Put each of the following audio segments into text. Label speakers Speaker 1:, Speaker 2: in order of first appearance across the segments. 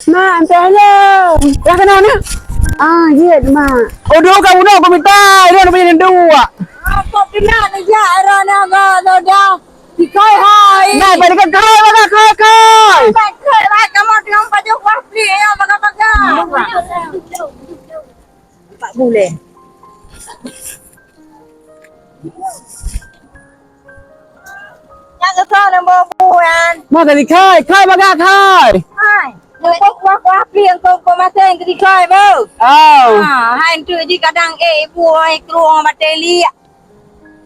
Speaker 1: Mak, tolong. Yang kena ni? Ya, mak. Udah aku minta. Ini ada punya dua.
Speaker 2: Apa kena ni ya rana ga dah. Dikai hai.
Speaker 1: Nah, balik ke kai.
Speaker 2: Baik lah kamu dengan baju warna ya baga-baga. Tak boleh. Yang kesal yang bawa-bawa.
Speaker 1: Mak tadi kai baga kai.
Speaker 2: Hai. Yang kuah yang kau masih yang dikai bau.
Speaker 1: Oh.
Speaker 2: Hai tu di kadang buai keluar bateri.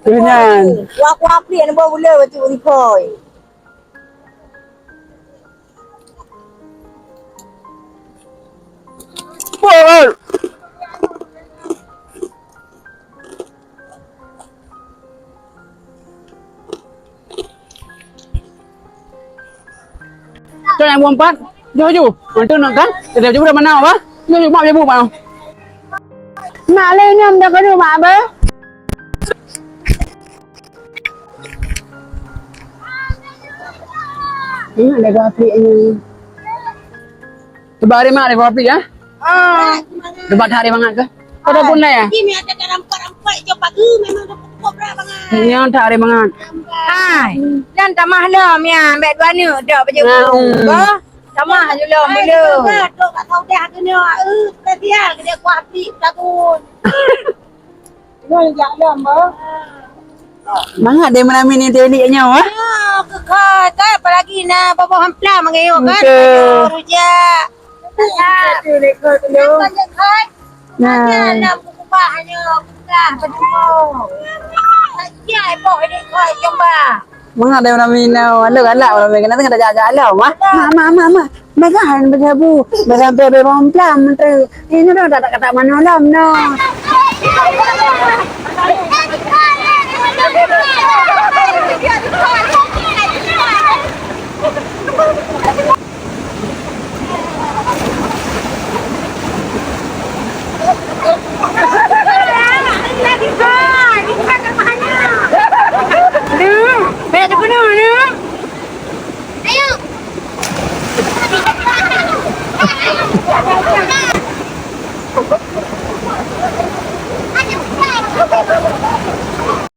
Speaker 1: Kelingan.
Speaker 2: Kuah yang bawa boleh tu dikai.
Speaker 1: Pol. Cho em buông phát. Cho chú. Mà tôi nói cắn. Để chú ra mà nào á. Cho chú bảo cho bù vào. Mà lên em đã có được mà bé. Ini ada kopi ini. Sebari mah ada kopi ya? Debat hari banget ke? Ada pun lah ya?
Speaker 2: Ini ada rampak-rampak coba memang ada pokok banget.
Speaker 1: Ini ada hari banget.
Speaker 2: Hai. Dan tamah lom ya, ambek dua ni dak baju. Ko? Tamah je lom dulu. Dok kat kau dah kena spesial dia kuah api takun. Ini jak lom ba.
Speaker 1: Banget dia menamin ni teliknya ah.
Speaker 2: Kekal tak apalagi nak bawa hampla mengayuk kan. Rujak. Telik kau dulu. Nah, nak kubah hanya kubah berdua. Ya, ibu ini kau coba.
Speaker 1: Banget dia menamin ada galak orang kena tengah jaga alam ah. Mama. Bagahan berjabu. Bersampai beromplam tu. Ini dah tak kata mana lam no.